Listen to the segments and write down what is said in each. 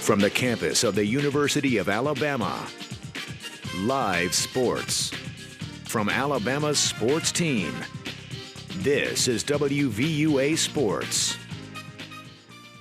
From the campus of the University of Alabama, live sports. From Alabama's sports team, this is WVUA Sports.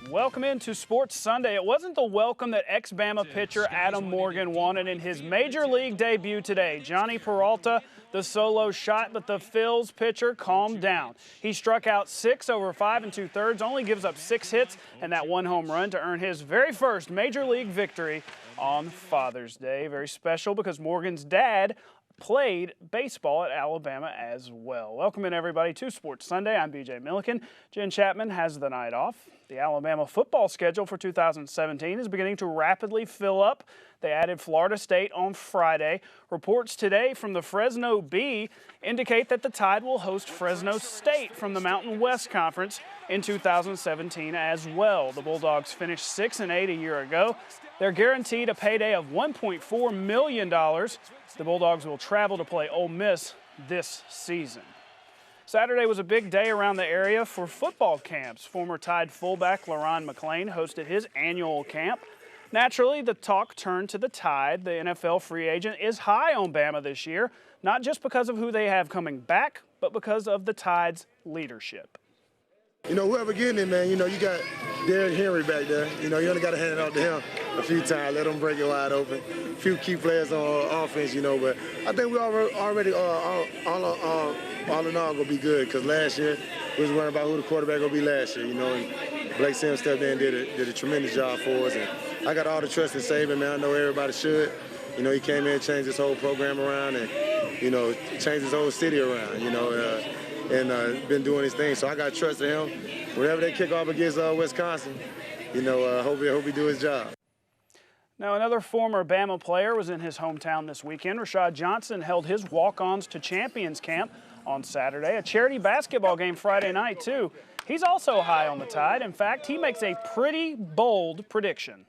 Welcome into Sports Sunday. It wasn't the welcome that ex-Bama pitcher Adam Morgan wanted in his Major League debut today. Johnny Peralta, the solo shot, but the Phil's pitcher calmed down. He struck out 6 over 5 2/3, only gives up 6 hits and that 1 home run to earn his very first Major League victory on Father's Day. Very special because Morgan's dad played baseball at Alabama as well. Welcome in, everybody, to Sports Sunday. I'm BJ Millican. Jen Chapman has the night off. The Alabama football schedule for 2017 is beginning to rapidly fill up. They added Florida State on Friday. Reports today from the Fresno Bee indicate that the Tide will host Fresno State from the Mountain West Conference in 2017 as well. The Bulldogs finished 6-8 a year ago. They're guaranteed a payday of $1.4 million. The Bulldogs will travel to play Ole Miss this season. Saturday was a big day around the area for football camps. Former Tide fullback LaRon McClain hosted his annual camp. Naturally, the talk turned to the Tide. The NFL free agent is high on Bama this year, not just because of who they have coming back, but because of the Tide's leadership. You know, whoever getting it, man, you know, you got Derrick Henry back there. You know, you only got to hand it off to him a few times, let him break it wide open. A few key players on offense, you know, but I think we already all in all going to be good because last year we was worrying about who the quarterback going to be last year, you know, and Blake Sims stepped in and did a tremendous job for us. And I got all the trust in Saban, man. I know everybody should. You know, he came in and changed this whole program around and, you know, changed his whole city around, you know, and been doing his thing. So I got trust in him. Whenever they kick off against Wisconsin, you know, hope he do his job. Now, another former Bama player was in his hometown this weekend. Rashad Johnson held his walk-ons to Champions Camp on Saturday, a charity basketball game Friday night, too. He's also high on the Tide. In fact, he makes a pretty bold prediction.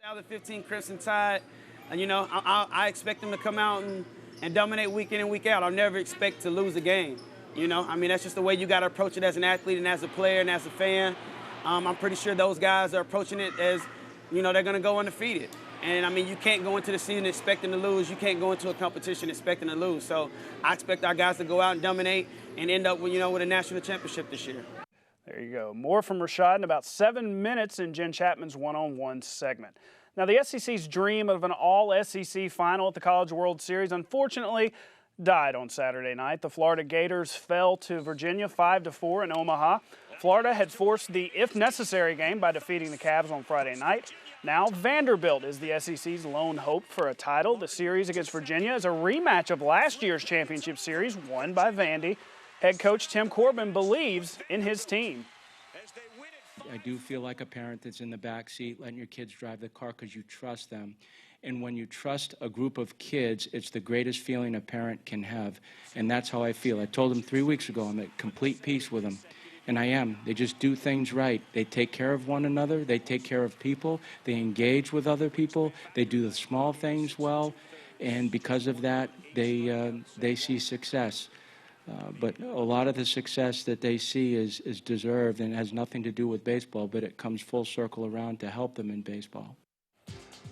2015 Crimson Tide, and, you know, I expect them to come out and dominate week in and week out. I'll never expect to lose a game. You know, I mean, that's just the way you got to approach it as an athlete and as a player and as a fan. I'm pretty sure those guys are approaching it as, you know, they're going to go undefeated. And, I mean, you can't go into the season expecting to lose. You can't go into a competition expecting to lose. So I expect our guys to go out and dominate and end up, you know, with a national championship this year. There you go. More from Rashad in about 7 minutes in Jen Chapman's one-on-one segment. Now, the SEC's dream of an all-SEC final at the College World Series, unfortunately, died on Saturday night. The Florida Gators fell to Virginia 5-4 in Omaha. Florida had forced the if-necessary game by defeating the Cavs on Friday night. Now Vanderbilt is the SEC's lone hope for a title. The series against Virginia is a rematch of last year's championship series won by Vandy. Head coach Tim Corbin believes in his team. I do feel like a parent that's in the back seat letting your kids drive the car because you trust them. And when you trust a group of kids, it's the greatest feeling a parent can have. And that's how I feel. I told them 3 weeks ago I'm at complete peace with them. And I am. They just do things right. They take care of one another. They take care of people. They engage with other people. They do the small things well. And because of that, they see success. But a lot of the success that they see is deserved and has nothing to do with baseball, but it comes full circle around to help them in baseball.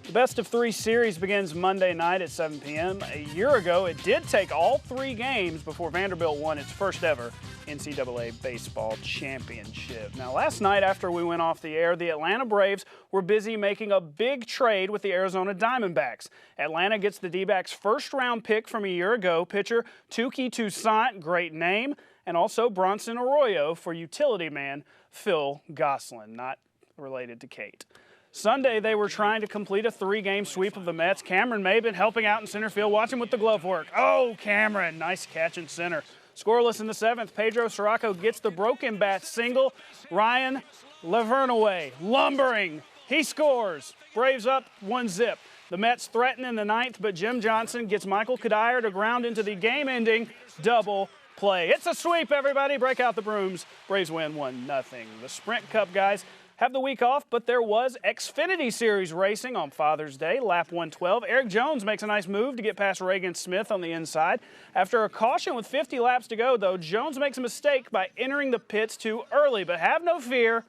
The best-of-3 series begins Monday night at 7 p.m. A year ago, it did take all 3 games before Vanderbilt won its first-ever NCAA baseball championship. Now, last night after we went off the air, the Atlanta Braves were busy making a big trade with the Arizona Diamondbacks. Atlanta gets the D-backs' first-round pick from a year ago, pitcher Touki Toussaint, great name, and also Bronson Arroyo for utility man Phil Gosselin, not related to Kate. Sunday, they were trying to complete a 3-game sweep of the Mets. Cameron Maben helping out in center field, watching with the glove work. Oh, Cameron, nice catch in center. Scoreless in the 7th, Pedro Sirocco gets the broken bat single. Ryan Lavernaway lumbering. He scores. Braves up 1-0. The Mets threaten in the 9th, but Jim Johnson gets Michael Kadire to ground into the game-ending double play. It's a sweep, everybody. Break out the brooms. Braves win 1-0. The Sprint Cup guys have the week off, but there was Xfinity Series racing on Father's Day, lap 112. Eric Jones makes a nice move to get past Reagan Smith on the inside. After a caution with 50 laps to go, though, Jones makes a mistake by entering the pits too early, but have no fear.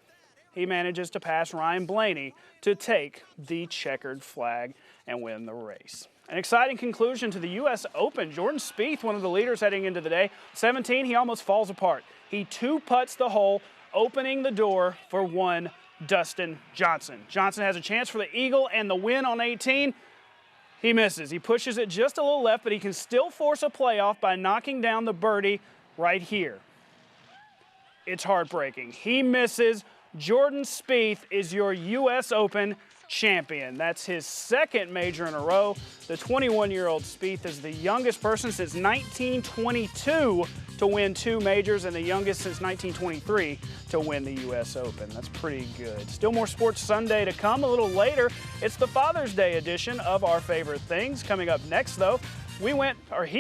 he manages to pass Ryan Blaney to take the checkered flag and win the race. An exciting conclusion to the U.S. Open. Jordan Spieth, one of the leaders heading into the day. 17, he almost falls apart. He two-putts the hole, opening the door for one Dustin Johnson. Johnson has a chance for the eagle and the win on 18. He misses. He pushes it just a little left, but he can still force a playoff by knocking down the birdie right here. It's heartbreaking. He misses. Jordan Spieth is your U.S. Open champion. That's his second major in a row. The 21-year-old Spieth is the youngest person since 1922 to win 2 majors and the youngest since 1923 to win the U.S. Open. That's pretty good. Still more Sports Sunday to come a little later. It's the Father's Day edition of Our Favorite Things. Coming up next, though, he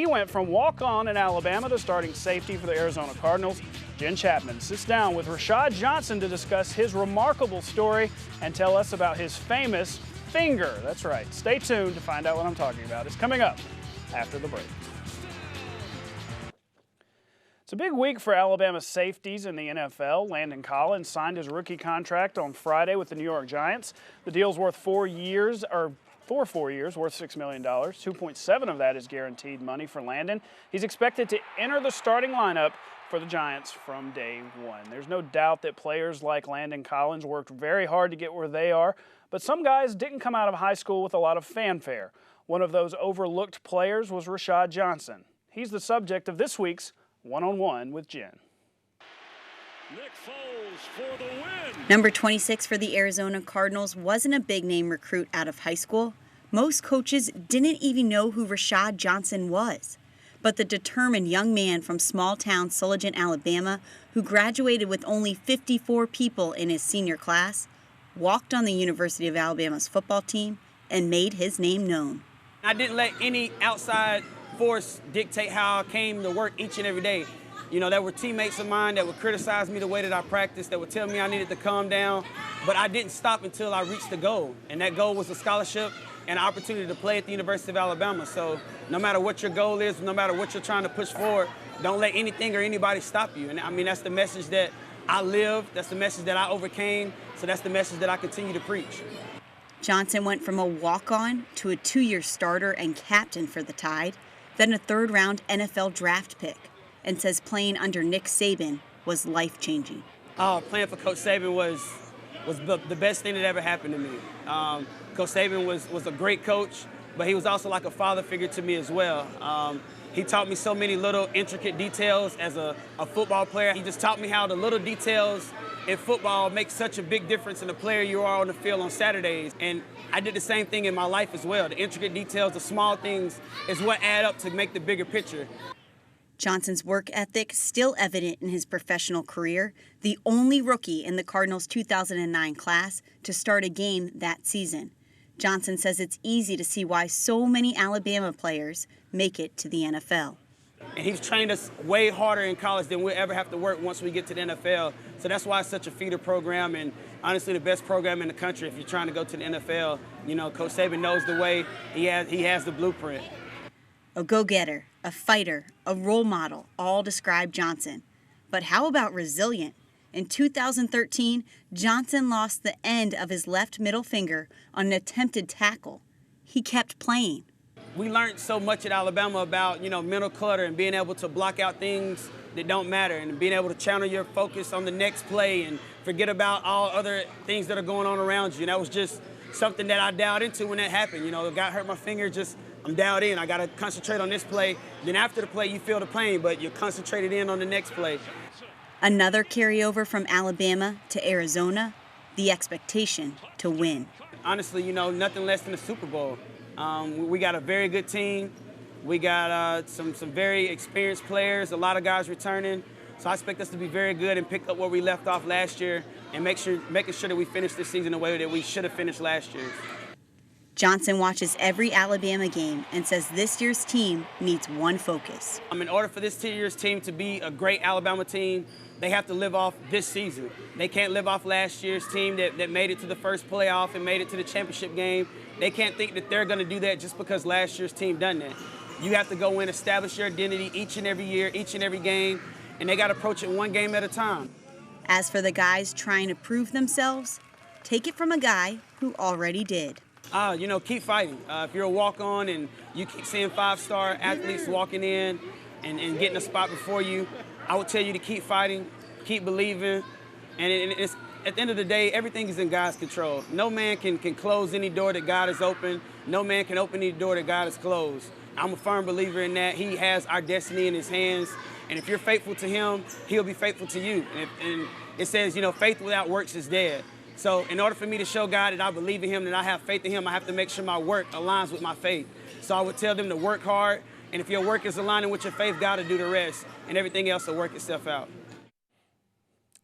went from walk-on in Alabama to starting safety for the Arizona Cardinals. Jen Chapman sits down with Rashad Johnson to discuss his remarkable story and tell us about his famous finger. That's right. Stay tuned to find out what I'm talking about. It's coming up after the break. It's a big week for Alabama safeties in the NFL. Landon Collins signed his rookie contract on Friday with the New York Giants. The deal's worth 4 years, for 4 years, worth $6 million. 2.7 of that is guaranteed money for Landon. He's expected to enter the starting lineup for the Giants from day one. There's no doubt that players like Landon Collins worked very hard to get where they are, but some guys didn't come out of high school with a lot of fanfare. One of those overlooked players was Rashad Johnson. He's the subject of this week's One-on-One with Jen. Nick Foles for the win. Number 26 for the Arizona Cardinals wasn't a big-name recruit out of high school. Most coaches didn't even know who Rashad Johnson was. But the determined young man from small-town Sulligent, Alabama, who graduated with only 54 people in his senior class, walked on the University of Alabama's football team and made his name known. I didn't let any outside force dictate how I came to work each and every day. You know, there were teammates of mine that would criticize me the way that I practiced, that would tell me I needed to calm down, but I didn't stop until I reached the goal, and that goal was a scholarship and an opportunity to play at the University of Alabama. So no matter what your goal is, no matter what you're trying to push forward, don't let anything or anybody stop you. And I mean, that's the message that I lived, that's the message that I overcame, so that's the message that I continue to preach. Johnson went from a walk-on to a 2-year starter and captain for the Tide, then a third-round NFL draft pick, and says playing under Nick Saban was life-changing. Playing for Coach Saban was the best thing that ever happened to me. Coach Saban was a great coach, but he was also like a father figure to me as well. He taught me so many little intricate details as a football player. He just taught me how the little details in football make such a big difference in the player you are on the field on Saturdays. And I did the same thing in my life as well. The intricate details, the small things is what add up to make the bigger picture. Johnson's work ethic still evident in his professional career, the only rookie in the Cardinals' 2009 class to start a game that season. Johnson says it's easy to see why so many Alabama players make it to the NFL. And he's trained us way harder in college than we'll ever have to work once we get to the NFL. So that's why it's such a feeder program and honestly the best program in the country if you're trying to go to the NFL. You know, Coach Saban knows the way. He has the blueprint. A go-getter, a fighter, a role model, all describe Johnson. But how about resilient? In 2013, Johnson lost the end of his left middle finger on an attempted tackle. He kept playing. We learned so much at Alabama about, mental clutter and being able to block out things that don't matter and being able to channel your focus on the next play and forget about all other things that are going on around you. And that was just something that I dialed into when that happened. It got hurt my finger, I'm dialed in. I got to concentrate on this play. Then after the play, you feel the pain, but you're concentrated in on the next play. Another carryover from Alabama to Arizona, the expectation to win. Honestly, nothing less than a Super Bowl. We got a very good team. We got some very experienced players, a lot of guys returning. So I expect us to be very good and pick up where we left off last year and making sure that we finish this season the way that we should have finished last year. Johnson watches every Alabama game and says this year's team needs one focus. In order for this year's team to be a great Alabama team, they have to live off this season. They can't live off last year's team that made it to the first playoff and made it to the championship game. They can't think that they're going to do that just because last year's team done that. You have to go in, establish your identity each and every year, each and every game, and they got to approach it one game at a time. As for the guys trying to prove themselves, take it from a guy who already did. Keep fighting. If you're a walk-on and you keep seeing 5-star athletes walking in and getting a spot before you, I would tell you to keep fighting, keep believing, and it's, at the end of the day, everything is in God's control. No man can close any door that God has opened. No man can open any door that God has closed. I'm a firm believer in that. He has our destiny in his hands, and if you're faithful to him, he'll be faithful to you. And it says, faith without works is dead. So in order for me to show God that I believe in him, that I have faith in him, I have to make sure my work aligns with my faith. So I would tell them to work hard, and if your work is aligning with your faith, God will do the rest, and everything else will work itself out.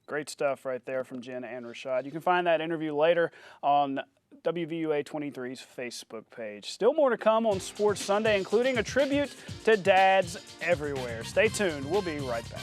Great stuff right there from Jen and Rashad. You can find that interview later on WVUA 23's Facebook page. Still more to come on Sports Sunday, including a tribute to dads everywhere. Stay tuned. We'll be right back.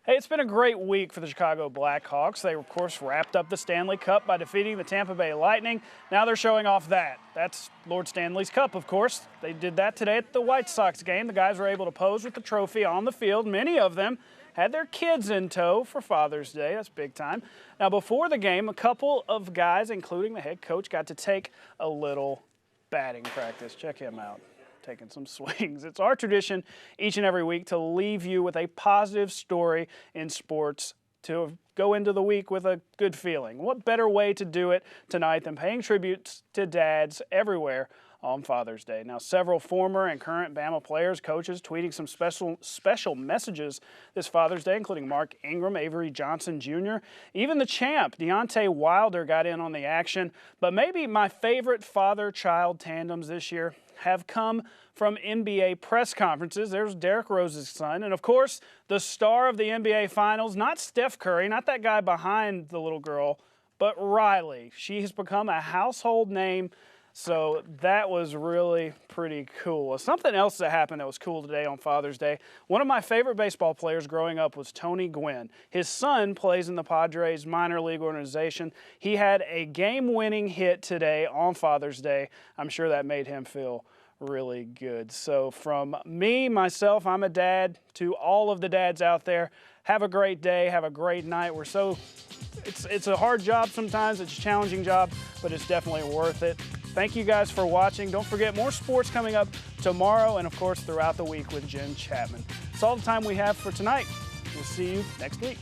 Hey, it's been a great week for the Chicago Blackhawks. They, of course, wrapped up the Stanley Cup by defeating the Tampa Bay Lightning. Now they're showing off that. That's Lord Stanley's Cup, of course. They did that today at the White Sox game. The guys were able to pose with the trophy on the field. Many of them had their kids in tow for Father's Day. That's big time. Now, before the game, a couple of guys, including the head coach, got to take a little batting practice. Check him out, taking some swings. It's our tradition each and every week to leave you with a positive story in sports to go into the week with a good feeling. What better way to do it tonight than paying tributes to dads everywhere on Father's Day? Now, several former and current Bama players, coaches, tweeting some special messages this Father's Day, including Mark Ingram, Avery Johnson Jr., even the champ, Deontay Wilder, got in on the action. But maybe my favorite father-child tandems this year have come from NBA press conferences. There's Derrick Rose's son, and of course, the star of the NBA Finals, not Steph Curry, not that guy behind the little girl, but Riley. She has become a household name. So that was really pretty cool. Something else that happened that was cool today on Father's Day, one of my favorite baseball players growing up was Tony Gwynn. His son plays in the Padres minor league organization. He had a game-winning hit today on Father's Day. I'm sure that made him feel really good. So from me, myself, I'm a dad, to all of the dads out there, have a great day, have a great night. It's a hard job sometimes, it's a challenging job, but it's definitely worth it. Thank you guys for watching. Don't forget, more sports coming up tomorrow and, of course, throughout the week with Jen Chapman. That's all the time we have for tonight. We'll see you next week.